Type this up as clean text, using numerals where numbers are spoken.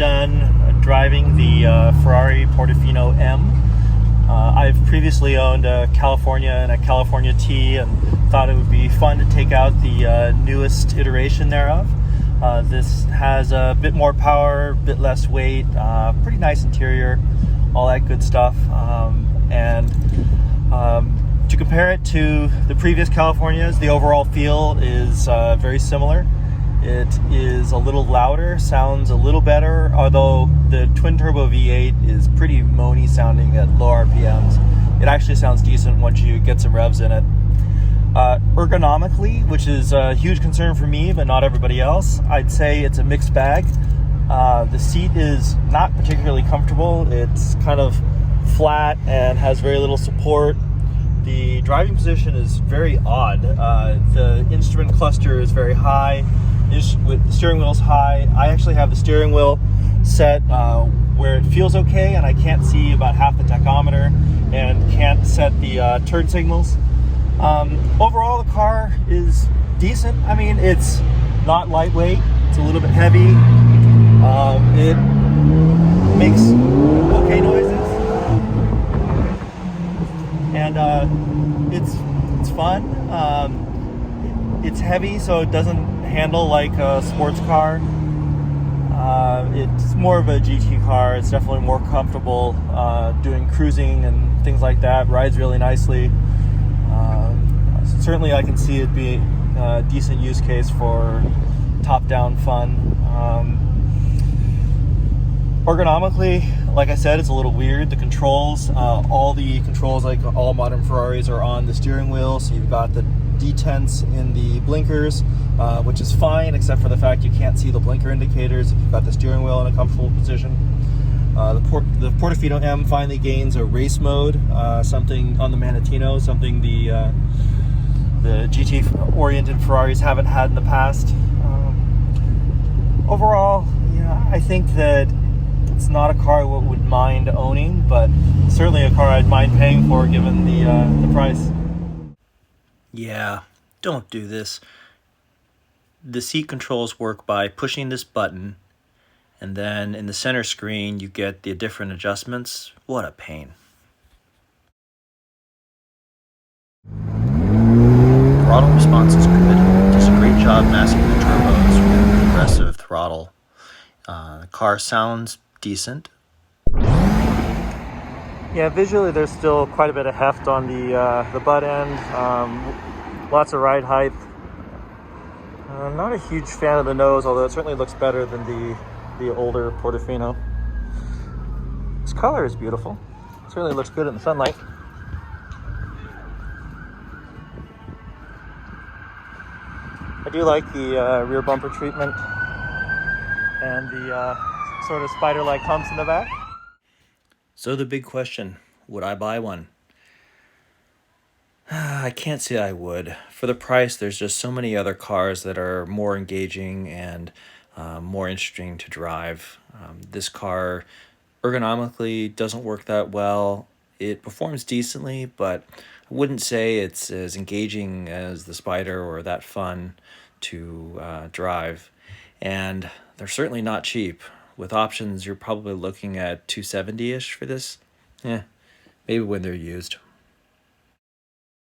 done driving the Ferrari Portofino M. I've previously owned a California and a California T and thought it would be fun to take out the newest iteration thereof. This has a bit more power, a bit less weight, pretty nice interior, all that good stuff. To compare it to the previous Californias, the overall feel is very similar. It is a little louder, sounds a little better, although the twin-turbo V8 is pretty moany sounding at low RPMs. It actually sounds decent once you get some revs in it. Ergonomically, which is a huge concern for me, but not everybody else, I'd say it's a mixed bag. The seat is not particularly comfortable. It's kind of flat and has very little support. The driving position is very odd. The instrument cluster is very high. With the steering wheel's high. I actually have the steering wheel set where it feels okay, and I can't see about half the tachometer and can't set the turn signals. Overall, the car is decent. I mean, it's not lightweight. It's a little bit heavy. It makes okay noises, and it's fun. It's heavy, so it doesn't handle like a sports car. It's more of a GT car. It's definitely more comfortable doing cruising and things like that. Rides really nicely. Certainly I can see it being a decent use case for top-down fun. Ergonomically, like I said, it's a little weird. The controls, all the controls, like all modern Ferraris, are on the steering wheel. So you've got the detents in the blinkers, which is fine, except for the fact you can't see the blinker indicators if you've got the steering wheel in a comfortable position. The Portofino M finally gains a race mode, something on the Manatino, something the GT-oriented Ferraris haven't had in the past. Overall, yeah, I think that it's not a car I would mind owning, but certainly a car I'd mind paying for given the price. Yeah, don't do this. The seat controls work by pushing this button, and then in the center screen you get the different adjustments. What a pain. Throttle response is good. It does a great job masking the turbos with aggressive throttle. The car sounds decent. Yeah, visually there's still quite a bit of heft on the butt end. Lots of ride height. I'm not a huge fan of the nose, although it certainly looks better than the older Portofino. This color is beautiful. It certainly looks good in the sunlight. I do like the rear bumper treatment and the sort of spider-like humps in the back. So the big question, would I buy one? I can't say I would. For the price, there's just so many other cars that are more engaging and more interesting to drive. This car ergonomically doesn't work that well. It performs decently, but I wouldn't say it's as engaging as the Spider or that fun to drive. And they're certainly not cheap. With options, you're probably looking at $270-ish for this. Maybe when they're used.